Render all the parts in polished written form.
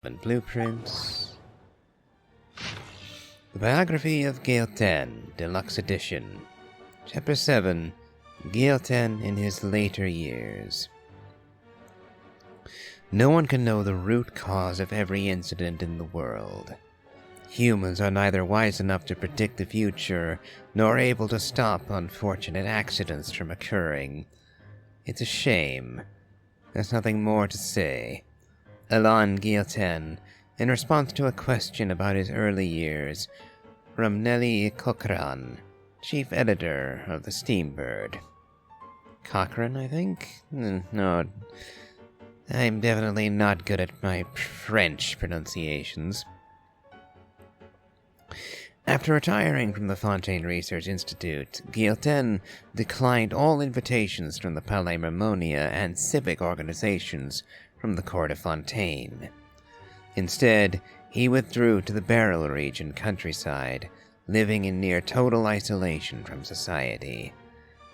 and Blueprints. The Biography of Gaelten, Deluxe Edition. Chapter 7, Gaelten in his later years. No one can know the root cause of every incident in the world. Humans are neither wise enough to predict the future, nor able to stop unfortunate accidents from occurring. It's a shame. There's nothing more to say. Elan Gaelten, in response to a question about his early years, from Nellie Cochran, chief editor of the Steambird. Cochran, I think? No, I'm definitely not good at my French pronunciations. After retiring from the Sandrone Research Institute, Gaelten declined all invitations from the Palais Mermonia and civic organizations from the court of Fontaine. Instead, he withdrew to the Beryl region countryside, living in near total isolation from society.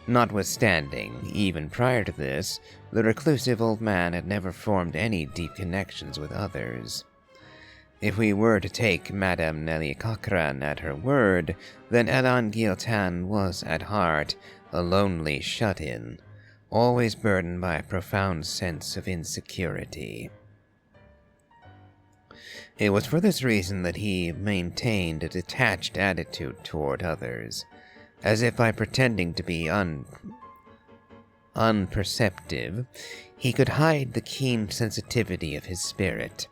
Notwithstanding, even prior to this, the reclusive old man had never formed any deep connections with others. If we were to take Madame Nellie Cochran at her word, then Elan Gaelten was, at heart, a lonely shut-in, always burdened by a profound sense of insecurity. It was for this reason that he maintained a detached attitude toward others, as if by pretending to be unperceptive, he could hide the keen sensitivity of his spirit.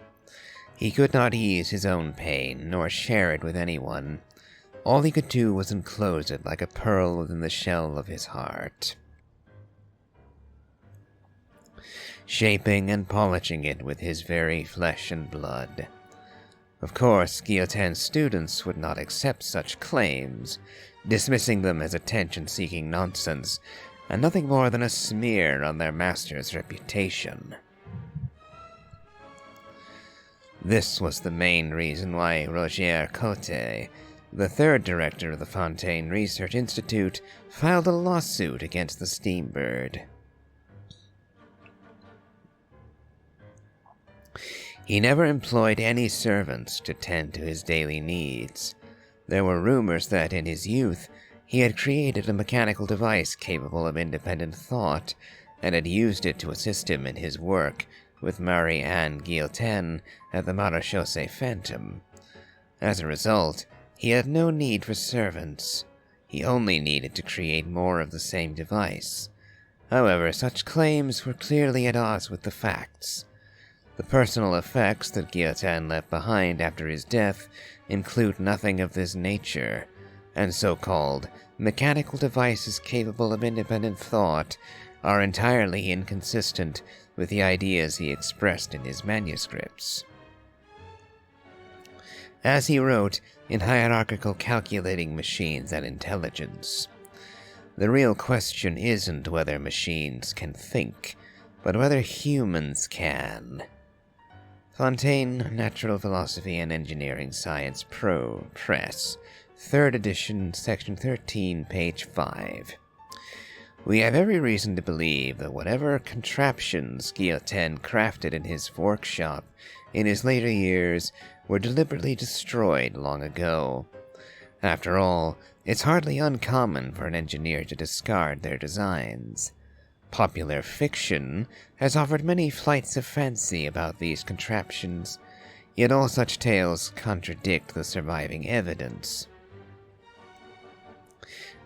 He could not ease his own pain, nor share it with anyone. All he could do was enclose it like a pearl within the shell of his heart, shaping and polishing it with his very flesh and blood. Of course, Gaelten's students would not accept such claims, dismissing them as attention-seeking nonsense, and nothing more than a smear on their master's reputation. This was the main reason why Roger Cote, the third director of the Fontaine Research Institute, filed a lawsuit against the Steambird. He never employed any servants to tend to his daily needs. There were rumors that, in his youth, he had created a mechanical device capable of independent thought, and had used it to assist him in his work with Marie-Anne Gaelten at the Marechaussee Phantom. As a result, he had no need for servants. He only needed to create more of the same device. However, such claims were clearly at odds with the facts. The personal effects that Gaelten left behind after his death include nothing of this nature, and so-called mechanical devices capable of independent thought are entirely inconsistent with the ideas he expressed in his manuscripts. As he wrote in Hierarchical Calculating Machines and Intelligence, the real question isn't whether machines can think, but whether humans can. Fontaine, Natural Philosophy and Engineering Science Press, 3rd edition, section 13, page 5. We have every reason to believe that whatever contraptions Gaelten crafted in his workshop in his later years were deliberately destroyed long ago. After all, it's hardly uncommon for an engineer to discard their designs. Popular fiction has offered many flights of fancy about these contraptions, yet all such tales contradict the surviving evidence.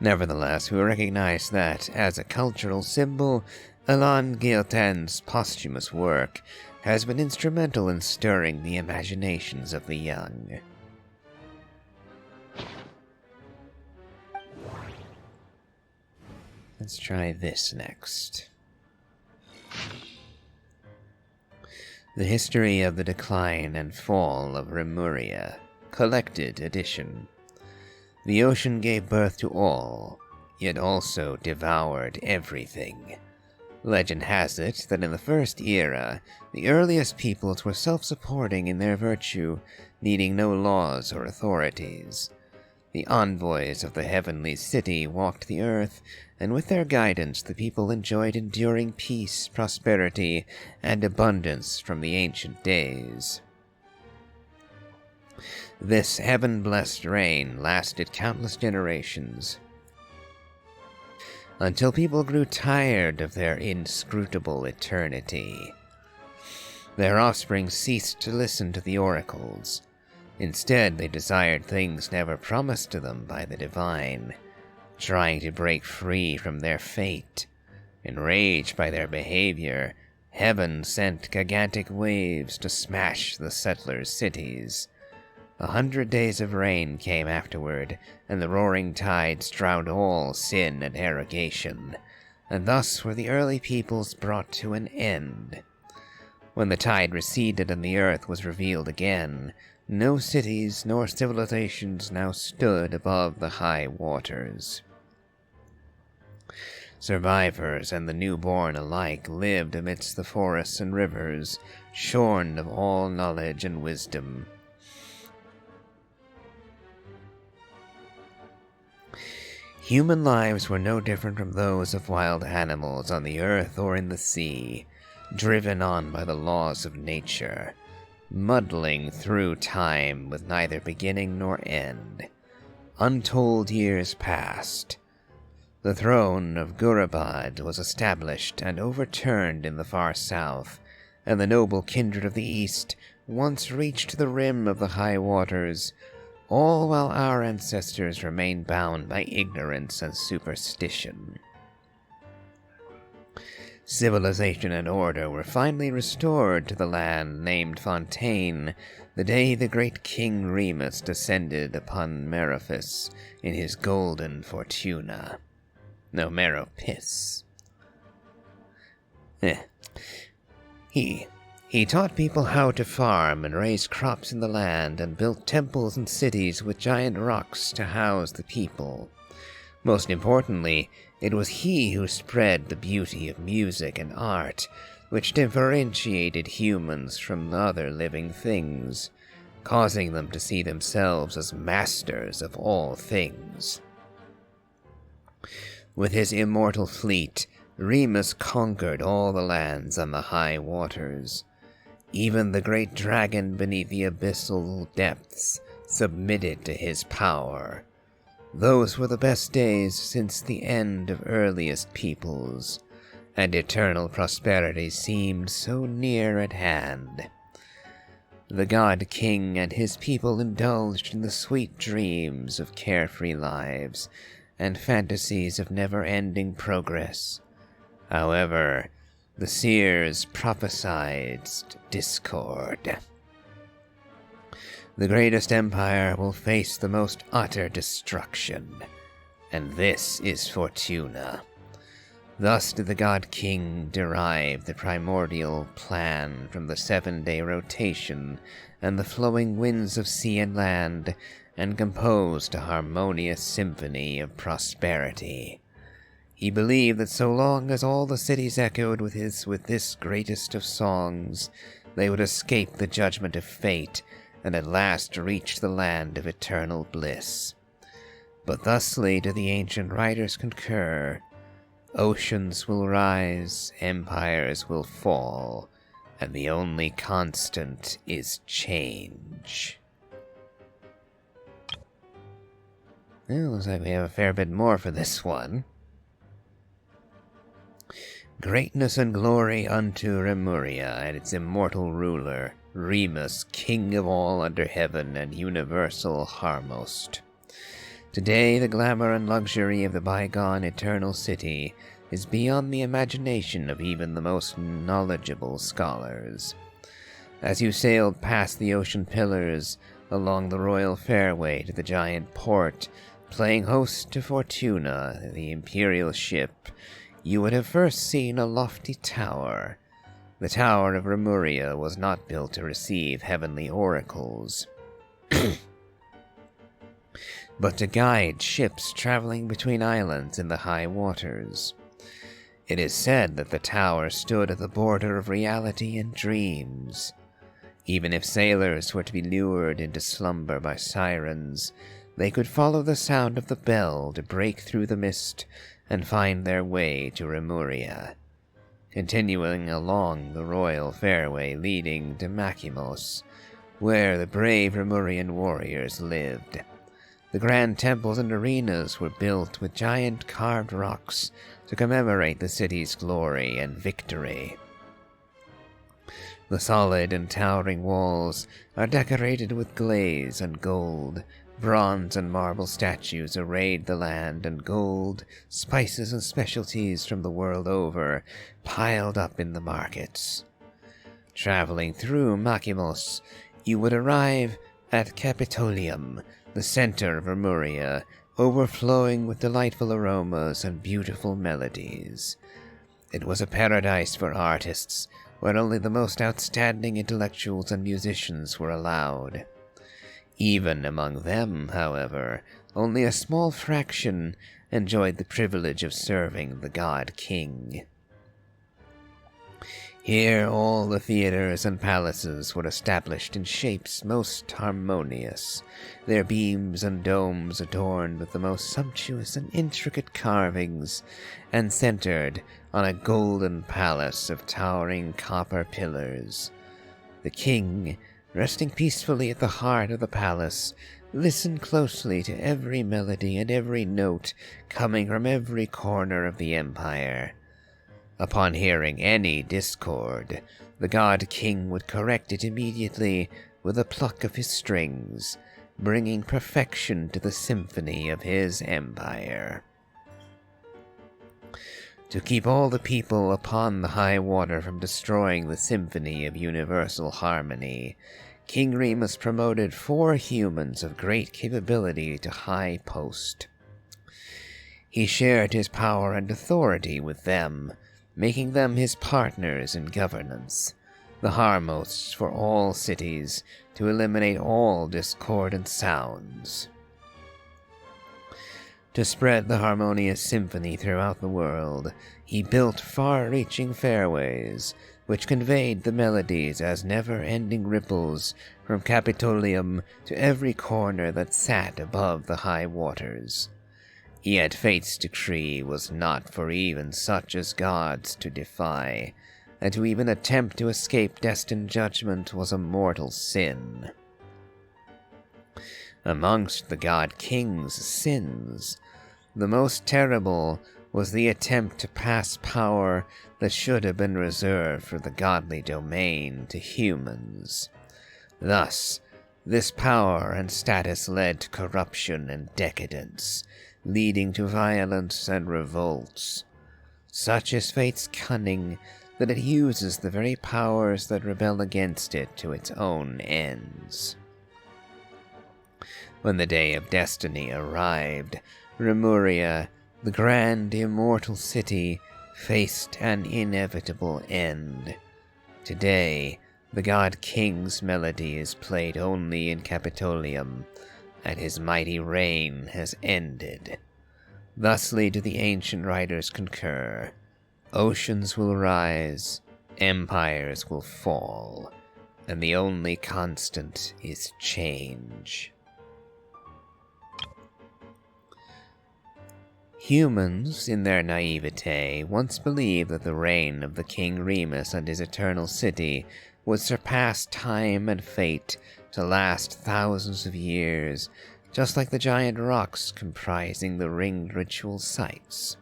Nevertheless, we recognize that, as a cultural symbol, Elan Gaelten's posthumous work has been instrumental in stirring the imaginations of the young. Let's try this next. The History of the Decline and Fall of Remuria, Collected Edition. The ocean gave birth to all, yet also devoured everything. Legend has it that in the first era, the earliest peoples were self-supporting in their virtue, needing no laws or authorities. The envoys of the heavenly city walked the earth, and with their guidance the people enjoyed enduring peace, prosperity, and abundance from the ancient days. This heaven-blessed reign lasted countless generations, until people grew tired of their inscrutable eternity. Their offspring ceased to listen to the oracles. Instead, they desired things never promised to them by the divine, trying to break free from their fate. Enraged by their behavior, heaven sent gigantic waves to smash the settlers' cities. 100 days of rain came afterward, and the roaring tides drowned all sin and arrogation, and thus were the early peoples brought to an end. When the tide receded and the earth was revealed again, no cities nor civilizations now stood above the high waters. Survivors and the newborn alike lived amidst the forests and rivers, shorn of all knowledge and wisdom. Human lives were no different from those of wild animals on the earth or in the sea, driven on by the laws of nature, muddling through time with neither beginning nor end. Untold years passed. The throne of Gurabad was established and overturned in the far south, and the noble kindred of the east once reached the rim of the high waters, all while our ancestors remained bound by ignorance and superstition. Civilization and order were finally restored to the land named Fontaine the day the great King Remus descended upon Merophis in his golden Fortuna. No, Meropis. He taught people how to farm and raise crops in the land, and built temples and cities with giant rocks to house the people. Most importantly, it was he who spread the beauty of music and art, which differentiated humans from other living things, causing them to see themselves as masters of all things. With his immortal fleet, Remus conquered all the lands on the high waters. Even the great dragon beneath the abyssal depths submitted to his power. Those were the best days since the end of earliest peoples, and eternal prosperity seemed so near at hand. The God King and his people indulged in the sweet dreams of carefree lives and fantasies of never-ending progress. However, the seers prophesied discord. The greatest empire will face the most utter destruction, and this is Fortuna. Thus did the God King derive the primordial plan from the 7-day rotation and the flowing winds of sea and land, and composed a harmonious symphony of prosperity. He believed that so long as all the cities echoed with this greatest of songs, they would escape the judgment of fate and at last reach the land of eternal bliss. But thusly do the ancient writers concur. Oceans will rise, empires will fall, and the only constant is change. Well, looks like we have a fair bit more for this one. Greatness and glory unto Remuria and its immortal ruler, Remus, king of all under heaven and universal Harmost. Today, the glamour and luxury of the bygone eternal city is beyond the imagination of even the most knowledgeable scholars. As you sailed past the ocean pillars, along the royal fairway to the giant port, playing host to Fortuna, the imperial ship, you would have first seen a lofty tower. The Tower of Remuria was not built to receive heavenly oracles, but to guide ships traveling between islands in the high waters. It is said that the tower stood at the border of reality and dreams. Even if sailors were to be lured into slumber by sirens, they could follow the sound of the bell to break through the mist and find their way to Remuria. Continuing along the royal fairway leading to Makimos, where the brave Lemurian warriors lived. The grand temples and arenas were built with giant carved rocks to commemorate the city's glory and victory. The solid and towering walls are decorated with glaze and gold. Bronze and marble statues arrayed the land, and gold, spices, and specialties from the world over piled up in the markets. Traveling through Makimos, you would arrive at Capitolium, the center of Lemuria, overflowing with delightful aromas and beautiful melodies. It was a paradise for artists, where only the most outstanding intellectuals and musicians were allowed. Even among them, however, only a small fraction enjoyed the privilege of serving the god king. Here all the theaters and palaces were established in shapes most harmonious, their beams and domes adorned with the most sumptuous and intricate carvings, and centered on a golden palace of towering copper pillars. The king, resting peacefully at the heart of the palace, listened closely to every melody and every note coming from every corner of the empire. Upon hearing any discord, the god king would correct it immediately with a pluck of his strings, bringing perfection to the symphony of his empire. To keep all the people upon the high water from destroying the symphony of universal harmony, King Remus promoted 4 humans of great capability to high post. He shared his power and authority with them, making them his partners in governance, the Harmosts for all cities, to eliminate all discordant sounds. To spread the harmonious symphony throughout the world, he built far-reaching fairways, which conveyed the melodies as never-ending ripples from Capitolium to every corner that sat above the high waters. Yet fate's decree was not for even such as gods to defy, and to even attempt to escape destined judgment was a mortal sin. Amongst the god king's sins, the most terrible was the attempt to pass power that should have been reserved for the godly domain to humans. Thus, this power and status led to corruption and decadence, leading to violence and revolts. Such is fate's cunning that it uses the very powers that rebel against it to its own ends. When the day of destiny arrived, Lemuria, the grand immortal city, faced an inevitable end. Today, the god king's melody is played only in Capitolium, and his mighty reign has ended. Thusly do the ancient writers concur. Oceans will rise, empires will fall, and the only constant is change. Humans, in their naivete, once believed that the reign of the King Remus and his eternal city would surpass time and fate to last thousands of years, just like the giant rocks comprising the ringed ritual sites.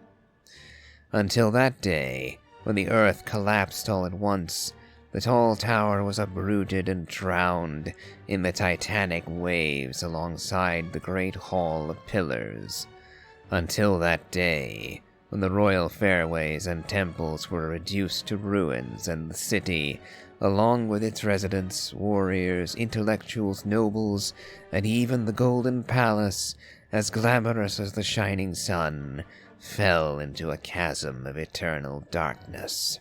Until that day, when the earth collapsed all at once, the tall tower was uprooted and drowned in the titanic waves alongside the great hall of pillars. Until that day, when the royal fairways and temples were reduced to ruins and the city, along with its residents, warriors, intellectuals, nobles, and even the Golden Palace, as glamorous as the shining sun, fell into a chasm of eternal darkness.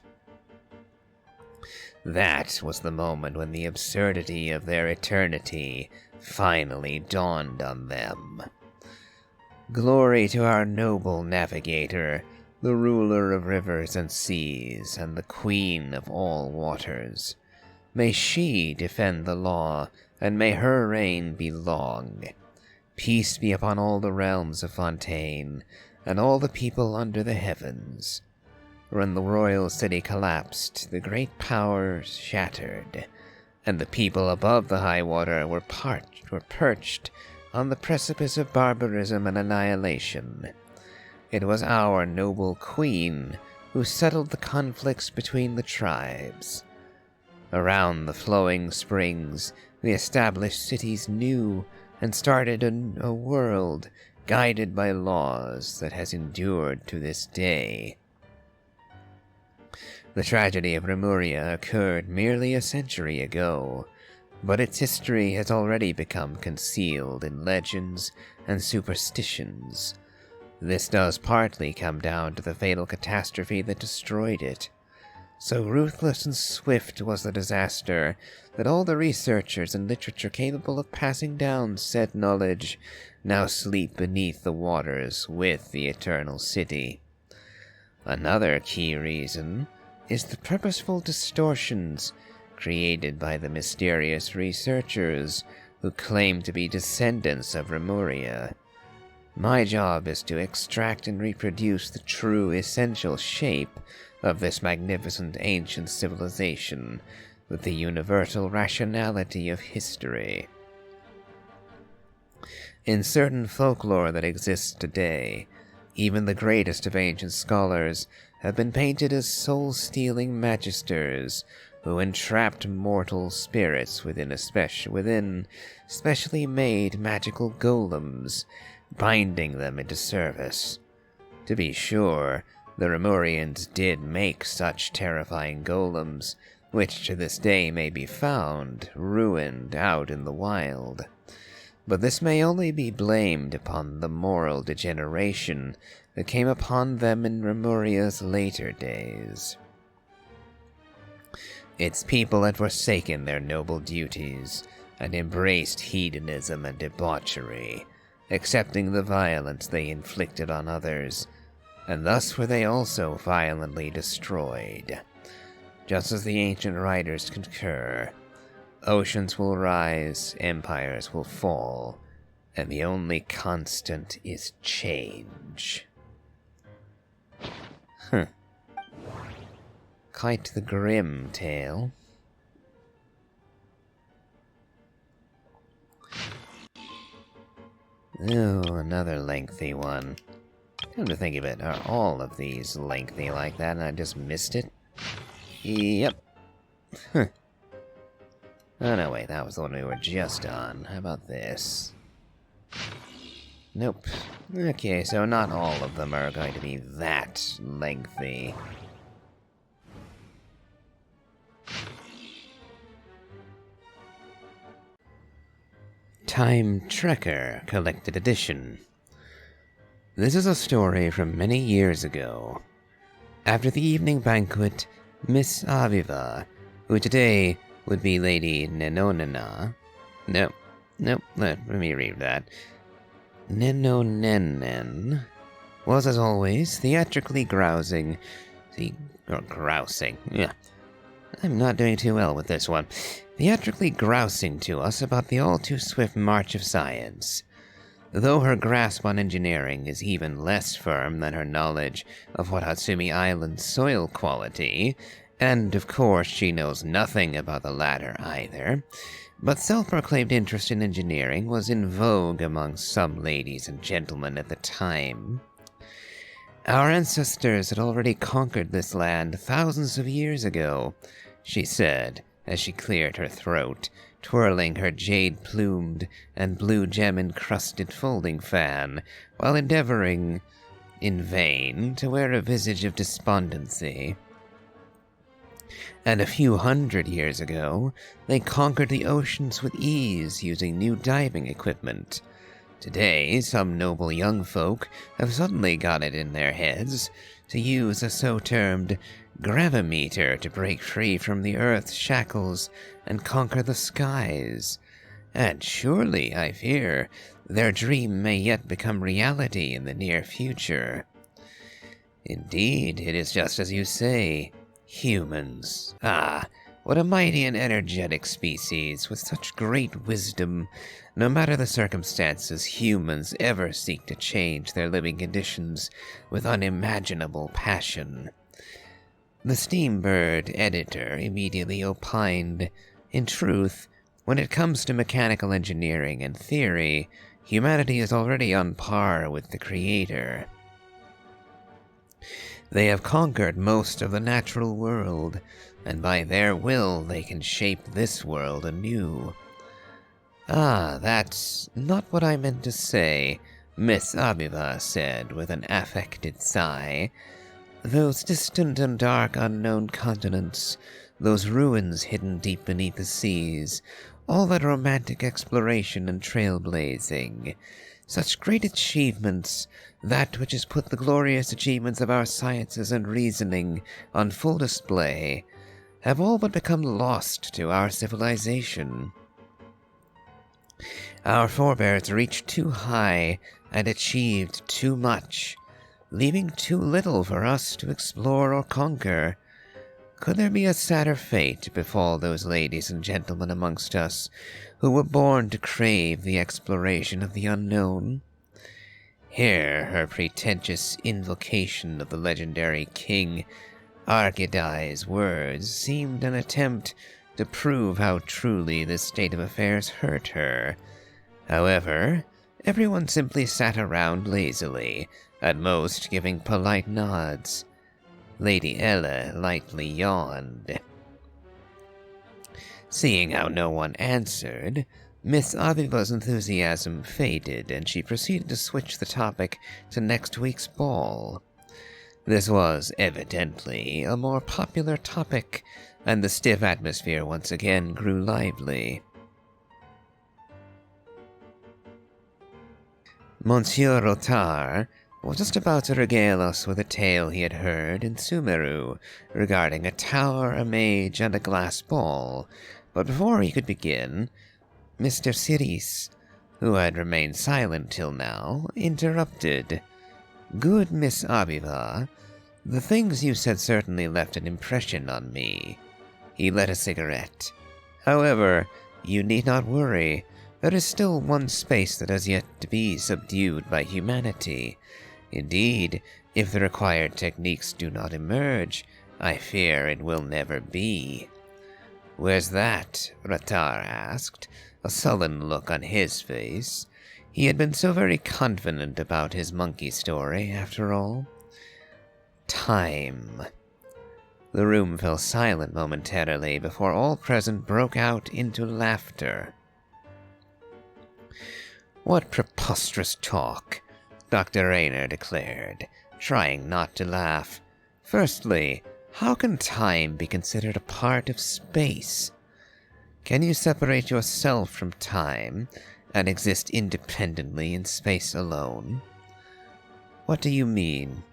That was the moment when the absurdity of their eternity finally dawned on them. Glory to our noble navigator, the ruler of rivers and seas, and the queen of all waters. May she defend the law, and may her reign be long. Peace be upon all the realms of Fontaine, and all the people under the heavens. When the royal city collapsed, the great powers shattered, and the people above the high water were perched on the precipice of barbarism and annihilation. It was our noble queen who settled the conflicts between the tribes. Around the flowing springs, the established cities knew and started a world guided by laws that has endured to this day. The tragedy of Remuria occurred merely a century ago, but its history has already become concealed in legends and superstitions. This does partly come down to the fatal catastrophe that destroyed it. So ruthless and swift was the disaster that all the researchers and literature capable of passing down said knowledge now sleep beneath the waters with the Eternal City. Another key reason is the purposeful distortions created by the mysterious researchers who claim to be descendants of Remuria. My job is to extract and reproduce the true essential shape of this magnificent ancient civilization with the universal rationality of history. In certain folklore that exists today, even the greatest of ancient scholars have been painted as soul-stealing magisters who entrapped mortal spirits within specially made magical golems, binding them into service. To be sure, the Remurians did make such terrifying golems, which to this day may be found ruined out in the wild. But this may only be blamed upon the moral degeneration that came upon them in Remuria's later days. Its people had forsaken their noble duties and embraced hedonism and debauchery, accepting the violence they inflicted on others, and thus were they also violently destroyed. Just as the ancient writers concur, oceans will rise, empires will fall, and the only constant is change. Quite the grim tale. Oh, another lengthy one. Come to think of it, are all of these lengthy like that and I just missed it? Yep. Oh no, wait, that was the one we were just on. How about this? Nope. Okay, so not all of them are going to be that lengthy. Time Trekker Collected Edition. This is a story from many years ago. After the evening banquet, Miss Aviva, who today would be Lady Nenonena... Nope, let me read that. Nenonenen was, as always, theatrically grousing... grousing, yeah. I'm not doing too well with this one. Theatrically grousing to us about the all-too-swift march of science. Though her grasp on engineering is even less firm than her knowledge of what Hatsumi Island's soil quality, and of course she knows nothing about the latter either, but self-proclaimed interest in engineering was in vogue among some ladies and gentlemen at the time. Our ancestors had already conquered this land thousands of years ago, she said, as she cleared her throat, twirling her jade-plumed and blue gem-encrusted folding fan, while endeavoring, in vain, to wear a visage of despondency. And a few hundred years ago, they conquered the oceans with ease using new diving equipment. Today, some noble young folk have suddenly got it in their heads to use a so-termed gravimeter to break free from the Earth's shackles and conquer the skies. And surely, I fear, their dream may yet become reality in the near future. Indeed, it is just as you say. Humans. Ah, what a mighty and energetic species, with such great wisdom. No matter the circumstances, humans ever seek to change their living conditions with unimaginable passion. The Steambird editor immediately opined, In truth, when it comes to mechanical engineering and theory, humanity is already on par with the Creator. They have conquered most of the natural world, and by their will they can shape this world anew. "Ah, that's not what I meant to say," Miss Abiva said with an affected sigh. "Those distant and dark unknown continents, those ruins hidden deep beneath the seas, all that romantic exploration and trailblazing, such great achievements, that which has put the glorious achievements of our sciences and reasoning on full display, have all but become lost to our civilization. Our forebears reached too high and achieved too much, leaving too little for us to explore or conquer. Could there be a sadder fate befall those ladies and gentlemen amongst us who were born to crave the exploration of the unknown?" Here her pretentious invocation of the legendary King Archidai's words seemed an attempt to prove how truly this state of affairs hurt her. However, everyone simply sat around lazily, at most giving polite nods. Lady Ella lightly yawned. Seeing how no one answered, Miss Aviva's enthusiasm faded, and she proceeded to switch the topic to next week's ball. This was evidently a more popular topic, and the stiff atmosphere once again grew lively. Monsieur Rotard was just about to regale us with a tale he had heard in Sumeru regarding a tower, a mage, and a glass ball, but before he could begin, Mr. Cerise, who had remained silent till now, interrupted. "Good Miss Abiva, the things you said certainly left an impression on me." He lit a cigarette. "However, you need not worry. There is still one space that has yet to be subdued by humanity. Indeed, if the required techniques do not emerge, I fear it will never be." "Where's that?" Rotard asked, a sullen look on his face. He had been so very confident about his monkey story, after all. "Time." The room fell silent momentarily before all present broke out into laughter. "What preposterous talk," Dr. Rayner declared, trying not to laugh. "Firstly, how can time be considered a part of space? Can you separate yourself from time and exist independently in space alone?" "What do you mean?"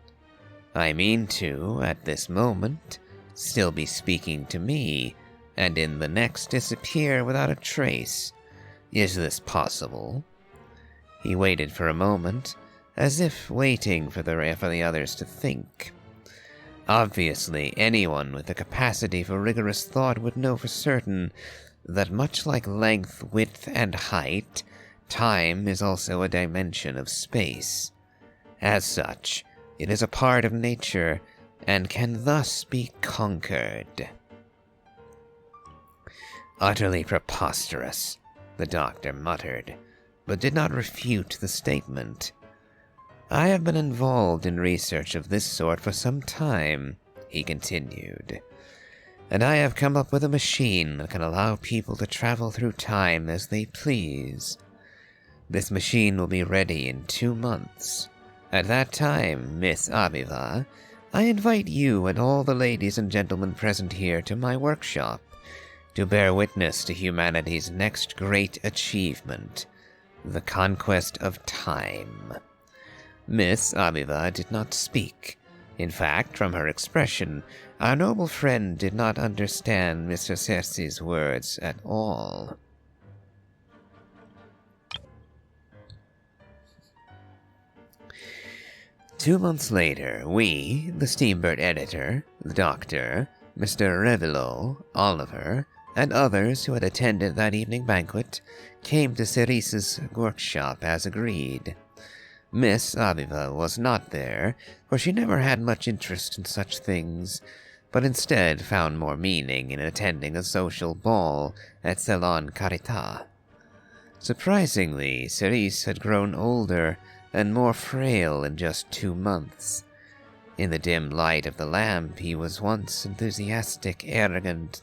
"I mean to, at this moment, still be speaking to me, and in the next disappear without a trace. Is this possible?" He waited for a moment, as if waiting for the others to think. Obviously, anyone with the capacity for rigorous thought would know for certain that much like length, width, and height, time is also a dimension of space. As such, it is a part of nature, and can thus be conquered. "Utterly preposterous," the doctor muttered, but did not refute the statement. "I have been involved in research of this sort for some time," he continued, "and I have come up with a machine that can allow people to travel through time as they please. This machine will be ready in 2 months. At that time, Miss Abiva, I invite you and all the ladies and gentlemen present here to my workshop, to bear witness to humanity's next great achievement, the conquest of time." Miss Abiva did not speak. In fact, from her expression, our noble friend did not understand Mr. Cersei's words at all. "2 months later, we, the Steambird editor, the doctor, Mr. Revilo, Oliver, and others who had attended that evening banquet, came to Cerise's workshop as agreed. Miss Abiva was not there, for she never had much interest in such things. but instead found more meaning in attending a social ball at Salon Carita. Surprisingly, Cerise had grown older and more frail in just 2 months. In the dim light of the lamp, his once enthusiastic, arrogant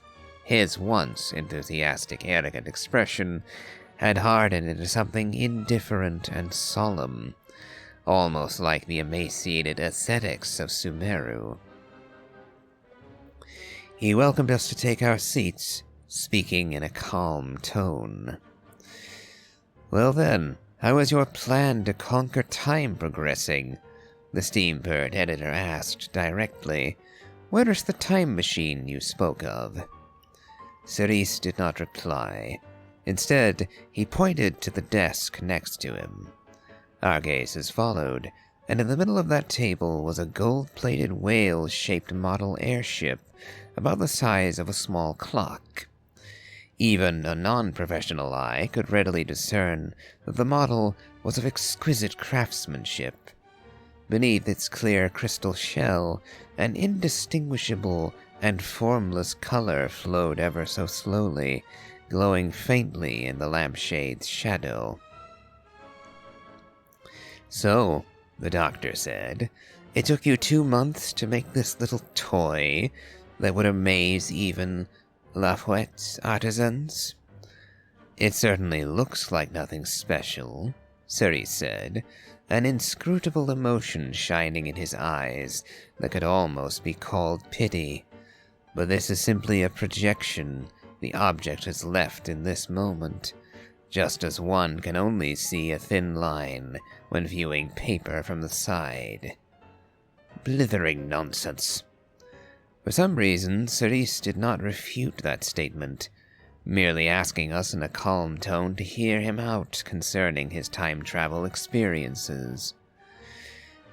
expression had hardened into something indifferent and solemn, almost like the emaciated ascetics of Sumeru. He welcomed us to take our seats, speaking in a calm tone. "Well then, how is your plan to conquer time progressing?" the Steambird editor asked directly. "Where is the time machine you spoke of?" Cerise did not reply. Instead, he pointed to the desk next to him. Our gazes followed, and in the middle of that table was a gold-plated whale-shaped model airship about the size of a small clock. Even a non-professional eye could readily discern that the model was of exquisite craftsmanship. Beneath its clear crystal shell, an indistinguishable and formless color flowed ever so slowly, glowing faintly in the lampshade's shadow. "So," the doctor said, "it took you 2 months to make this little toy that would amaze even Lafayette's artisans?" "It certainly looks like nothing special," Cerise said, an inscrutable emotion shining in his eyes that could almost be called pity. "But this is simply a projection the object has left in this moment, just as one can only see a thin line when viewing paper from the side." "Blithering nonsense." For some reason, Cerise did not refute that statement, merely asking us in a calm tone to hear him out concerning his time travel experiences.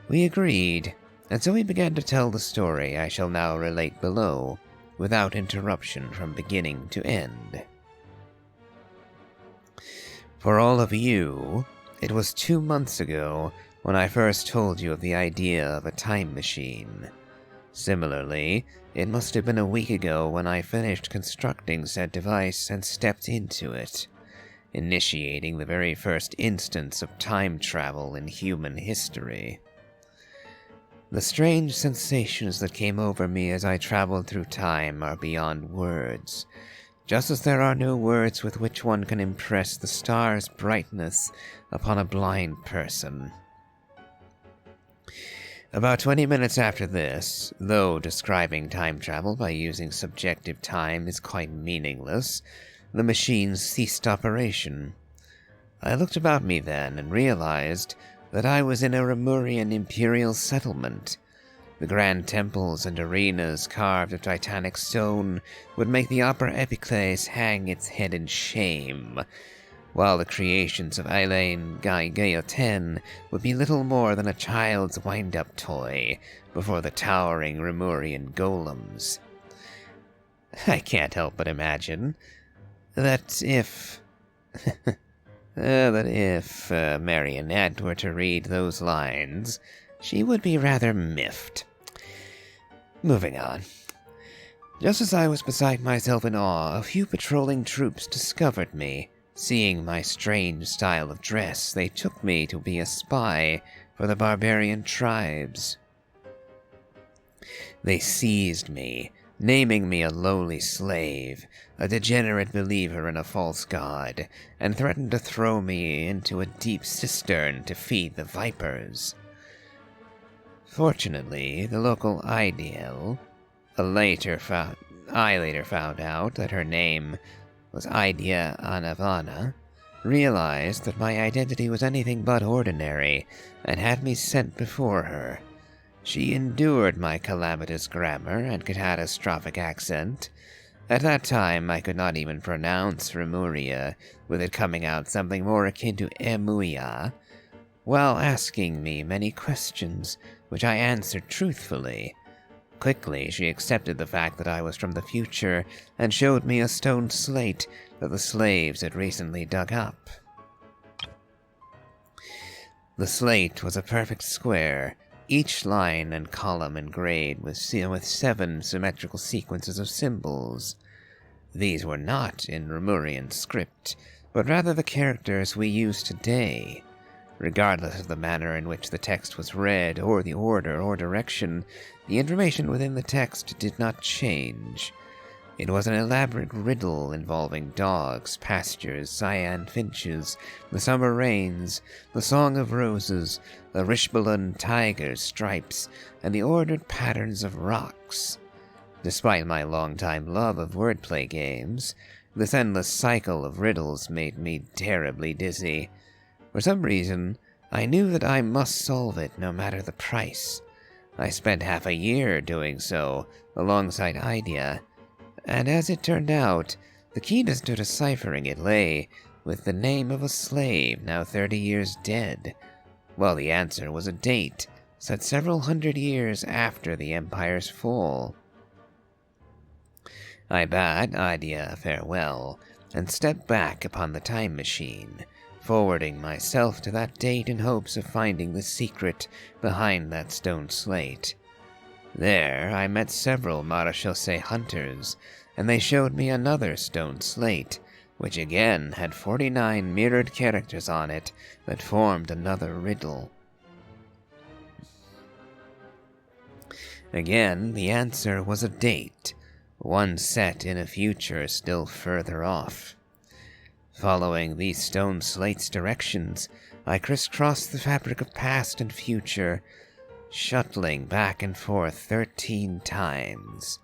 We agreed, and so he began to tell the story I shall now relate below, without interruption from beginning to end. For all of you, it was 2 months ago when I first told you of the idea of a time machine. Similarly, it must have been a week ago when I finished constructing said device and stepped into it, initiating the very first instance of time travel in human history. The strange sensations that came over me as I traveled through time are beyond words, just as there are no words with which one can impress the star's brightness upon a blind person. About 20 minutes after this, though describing time travel by using subjective time is quite meaningless, the machine ceased operation. I looked about me then and realized that I was in a Remurian imperial settlement. The grand temples and arenas carved of titanic stone would make the Opera Epiclese hang its head in shame, while the creations of Elaine Guyoten would be little more than a child's wind-up toy before the towering Remurian golems. I can't help but imagine that if Marionette were to read those lines, she would be rather miffed. Moving on. Just as I was beside myself in awe, a few patrolling troops discovered me. Seeing my strange style of dress, they took me to be a spy for the barbarian tribes. They seized me, naming me a lowly slave, a degenerate believer in a false god, and threatened to throw me into a deep cistern to feed the vipers. Fortunately, the local Ideal, I later found out that her name was Idea Anavana, realized that my identity was anything but ordinary, and had me sent before her. She endured my calamitous grammar and catastrophic accent. At that time, I could not even pronounce Remuria, with it coming out something more akin to Emuia, while asking me many questions, which I answered truthfully. Quickly, she accepted the fact that I was from the future and showed me a stone slate that the slaves had recently dug up. The slate was a perfect square, each line and column engraved with 7 symmetrical sequences of symbols. These were not in Lemurian script, but rather the characters we use today. Regardless of the manner in which the text was read, or the order or direction, the information within the text did not change. It was an elaborate riddle involving dogs, pastures, cyan finches, the summer rains, the song of roses, the Rishbalun tiger's stripes, and the ordered patterns of rocks. Despite my longtime love of wordplay games, this endless cycle of riddles made me terribly dizzy. For some reason, I knew that I must solve it no matter the price. I spent half a year doing so, alongside Idea, and as it turned out, the key to deciphering it lay with the name of a slave now 30 years dead, while the answer was a date set several hundred years after the Empire's fall. I bade Idea farewell, and stepped back upon the time machine, forwarding myself to that date in hopes of finding the secret behind that stone slate. There, I met several marechaussee hunters, and they showed me another stone slate, which again had 49 mirrored characters on it that formed another riddle. Again, the answer was a date, one set in a future still further off. Following these stone slates' directions, I crisscrossed the fabric of past and future, shuttling back and forth 13 times.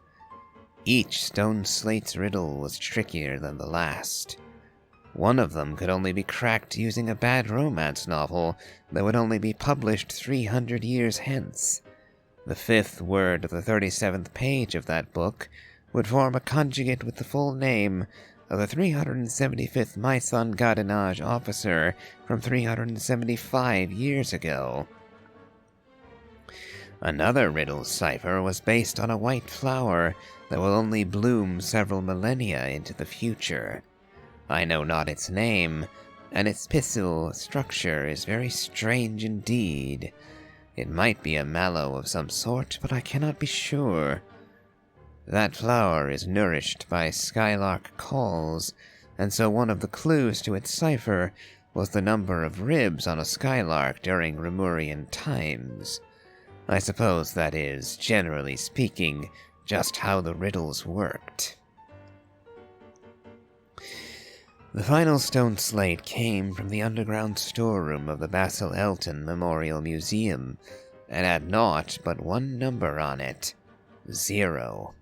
Each stone slate's riddle was trickier than the last. One of them could only be cracked using a bad romance novel that would only be published 300 years hence. The 5th word of the 37th page of that book would form a conjugate with the full name of the 375th Mython Gardenage officer from 375 years ago. Another riddle cipher was based on a white flower that will only bloom several millennia into the future. I know not its name, and its pistil structure is very strange indeed. It might be a mallow of some sort, but I cannot be sure. That flower is nourished by skylark calls, and so one of the clues to its cipher was the number of ribs on a skylark during Lemurian times. I suppose that is, generally speaking, just how the riddles worked. The final stone slate came from the underground storeroom of the Basil Elton Memorial Museum, and had naught but one number on it: 0.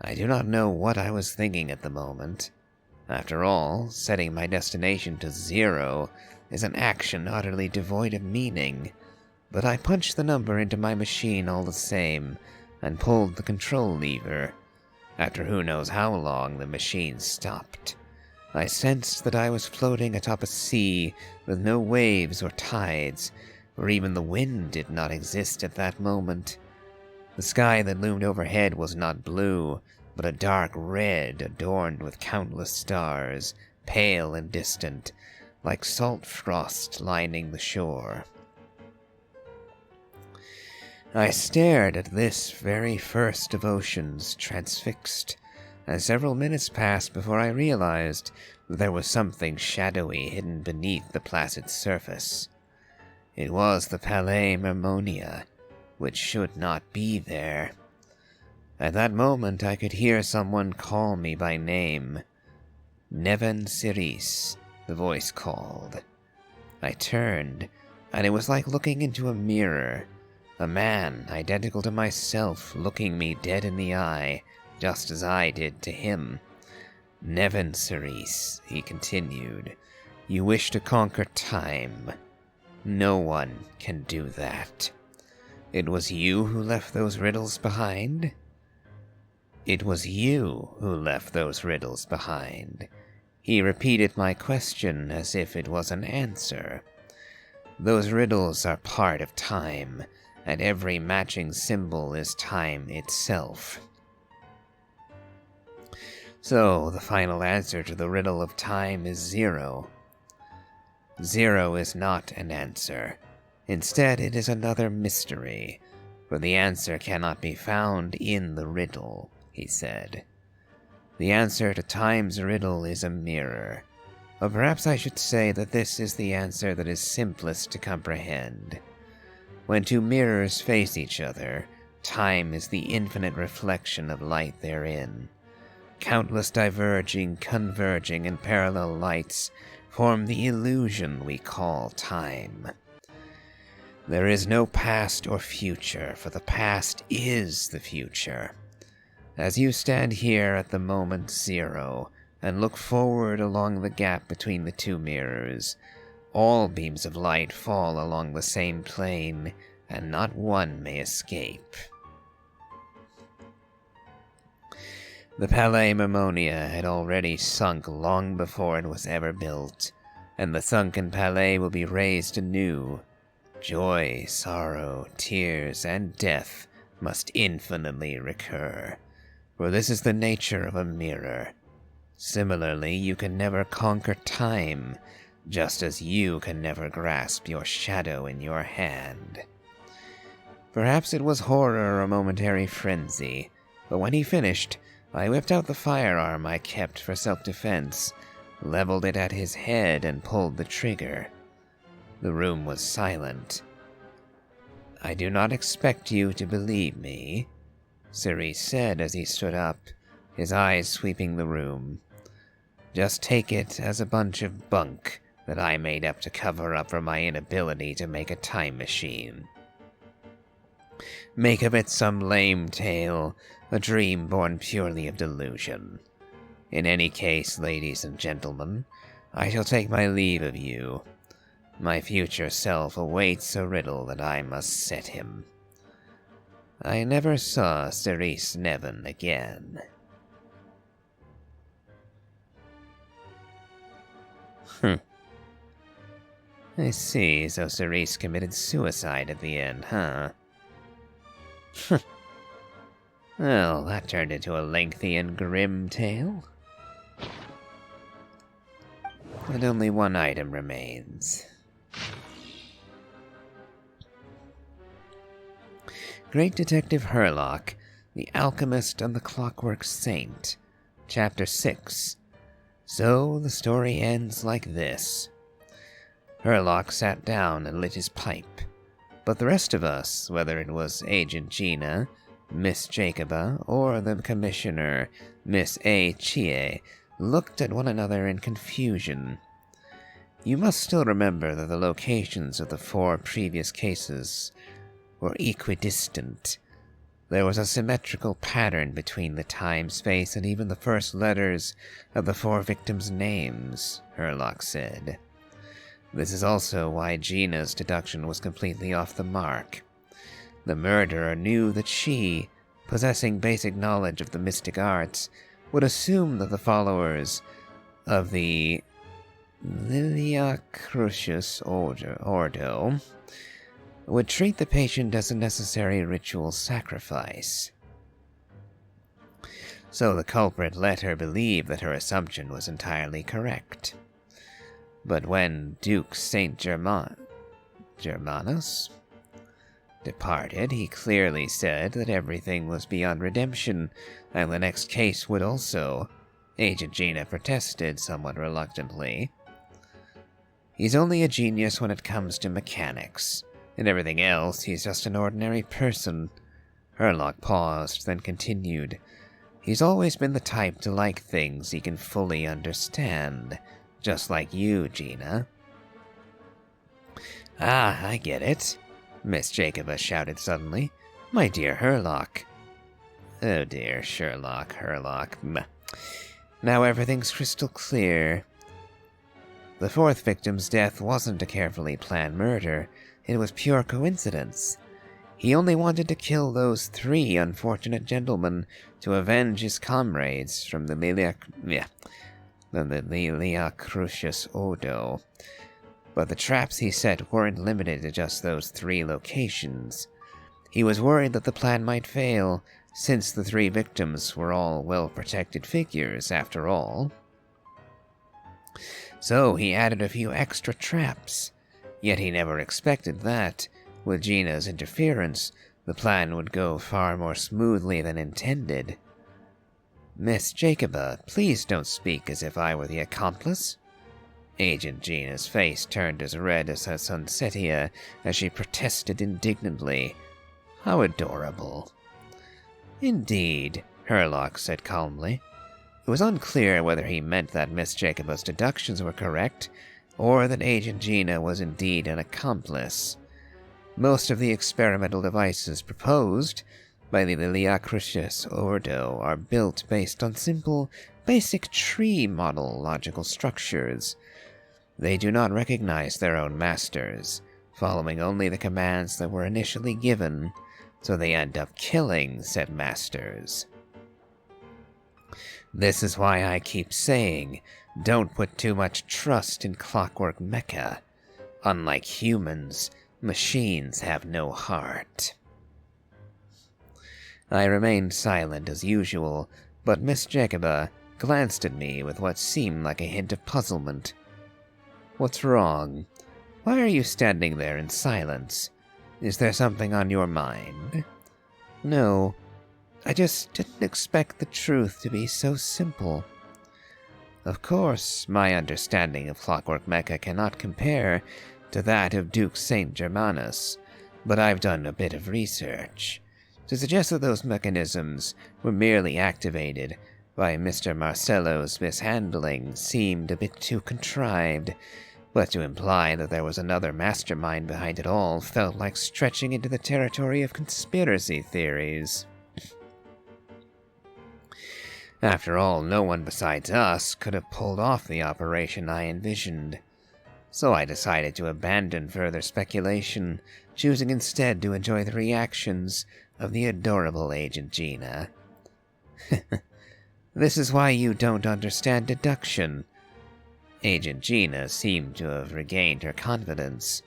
I do not know what I was thinking at the moment. After all, setting my destination to 0 is an action utterly devoid of meaning, but I punched the number into my machine all the same, and pulled the control lever. After who knows how long, the machine stopped. I sensed that I was floating atop a sea with no waves or tides, where even the wind did not exist at that moment. The sky that loomed overhead was not blue, but a dark red adorned with countless stars, pale and distant, like salt frost lining the shore. I stared at this very first of oceans, transfixed, and several minutes passed before I realized that there was something shadowy hidden beneath the placid surface. It was the Palais Mermonia, which should not be there. At that moment I could hear someone call me by name. Neven Siris, the voice called. I turned, and it was like looking into a mirror. A man identical to myself looking me dead in the eye, just as I did to him. Neven Siris, he continued, you wish to conquer time. No one can do that. It was you who left those riddles behind? It was you who left those riddles behind. He repeated my question as if it was an answer. Those riddles are part of time, and every matching symbol is time itself. So, the final answer to the riddle of time is 0. 0 is not an answer. Instead, it is another mystery, for the answer cannot be found in the riddle, he said. The answer to time's riddle is a mirror. Or perhaps I should say that this is the answer that is simplest to comprehend. When two mirrors face each other, time is the infinite reflection of light therein. Countless diverging, converging, and parallel lights form the illusion we call time. There is no past or future, for the past is the future. As you stand here at the moment zero, and look forward along the gap between the two mirrors, all beams of light fall along the same plane, and not one may escape. The Palais Mermonia had already sunk long before it was ever built, and the sunken palais will be raised anew. Joy, sorrow, tears, and death must infinitely recur, for this is the nature of a mirror. Similarly, you can never conquer time, just as you can never grasp your shadow in your hand. Perhaps it was horror or momentary frenzy, but when he finished, I whipped out the firearm I kept for self-defense, leveled it at his head, and pulled the trigger. The room was silent. "I do not expect you to believe me," Cerise said as he stood up, his eyes sweeping the room. "Just take it as a bunch of bunk that I made up to cover up for my inability to make a time machine. Make of it some lame tale, a dream born purely of delusion. In any case, ladies and gentlemen, I shall take my leave of you. My future self awaits a riddle that I must set him." I never saw Cerise Nevin again. I see, so Cerise committed suicide at the end, huh? Well, that turned into a lengthy and grim tale. But only one item remains. Great Detective Herlock, the Alchemist and the Clockwork Saint, Chapter 6. So the story ends like this. Herlock sat down and lit his pipe, but the rest of us, whether it was Agent Gina, Miss Jacoba, or the Commissioner, Miss A. Chie, looked at one another in confusion. You must still remember that the locations of the 4 previous cases were equidistant. There was a symmetrical pattern between the time, space, and even the first letters of the 4 victims' names, Herlock said. This is also why Gina's deduction was completely off the mark. The murderer knew that she, possessing basic knowledge of the mystic arts, would assume that the followers of the Lilia Crucius Ordo would treat the patient as a necessary ritual sacrifice. So the culprit let her believe that her assumption was entirely correct. But when Duke Saint Germanus departed, he clearly said that everything was beyond redemption, and the next case would also. Agent Gina protested somewhat reluctantly. He's only a genius when it comes to mechanics. In everything else, he's just an ordinary person. Herlock paused, then continued. He's always been the type to like things he can fully understand, just like you, Gina. Ah, I get it, Miss Jacoba shouted suddenly. My dear Herlock. Oh dear, Herlock. Now everything's crystal clear. The 4th victim's death wasn't a carefully planned murder. It was pure coincidence. He only wanted to kill those 3 unfortunate gentlemen to avenge his comrades from the Lilia Crucius Ordo. But the traps he set weren't limited to just those 3 locations. He was worried that the plan might fail, since the 3 victims were all well-protected figures, after all. So he added a few extra traps. Yet he never expected that, with Gina's interference, the plan would go far more smoothly than intended. Miss Jacoba, please don't speak as if I were the accomplice. Agent Gina's face turned as red as her sunsetia as she protested indignantly. How adorable. Indeed, Herlock said calmly. It was unclear whether he meant that Miss Jacoba's deductions were correct, or that Agent Gina was indeed an accomplice. Most of the experimental devices proposed by the Liliacritus Ordo are built based on simple, basic tree model logical structures. They do not recognize their own masters, following only the commands that were initially given, so they end up killing said masters. This is why I keep saying, don't put too much trust in Clockwork Mecha. Unlike humans, machines have no heart. I remained silent as usual, but Miss Jacoba glanced at me with what seemed like a hint of puzzlement. What's wrong? Why are you standing there in silence? Is there something on your mind? No, I just didn't expect the truth to be so simple. Of course, my understanding of Clockwork Mecha cannot compare to that of Duke St. Germanus, but I've done a bit of research. To suggest that those mechanisms were merely activated by Mr. Marcello's mishandling seemed a bit too contrived, but to imply that there was another mastermind behind it all felt like stretching into the territory of conspiracy theories. After all, no one besides us could have pulled off the operation I envisioned, so I decided to abandon further speculation, choosing instead to enjoy the reactions of the adorable Agent Gina. This is why you don't understand deduction. Agent Gina seemed to have regained her confidence,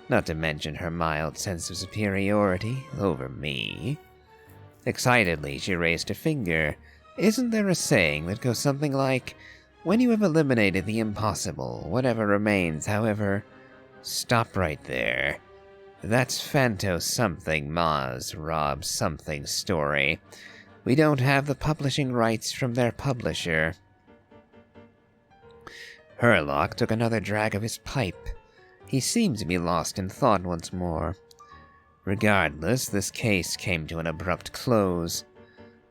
not to mention her mild sense of superiority over me. Excitedly, she raised a finger. Isn't there a saying that goes something like, when you have eliminated the impossible, whatever remains, however... Stop right there. That's Phantos something Maz Rob something story. We don't have the publishing rights from their publisher. Herlock took another drag of his pipe. He seemed to be lost in thought once more. Regardless, this case came to an abrupt close.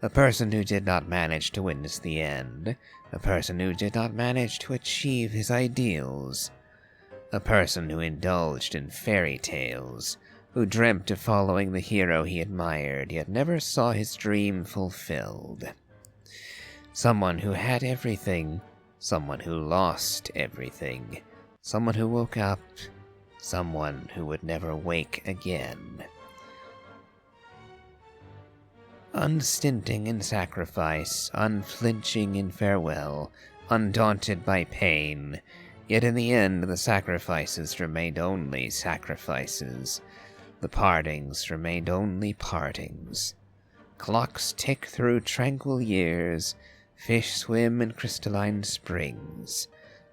A person who did not manage to witness the end. A person who did not manage to achieve his ideals. A person who indulged in fairy tales, who dreamt of following the hero he admired, yet never saw his dream fulfilled. Someone who had everything, someone who lost everything, someone who woke up, someone who would never wake again. Unstinting in sacrifice, unflinching in farewell, undaunted by pain, yet in the end the sacrifices remained only sacrifices. The partings remained only partings. Clocks tick through tranquil years, fish swim in crystalline springs.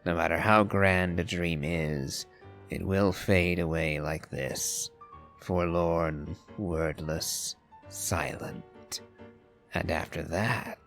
No matter how grand a dream is, it will fade away like this, forlorn, wordless, silent. And after that,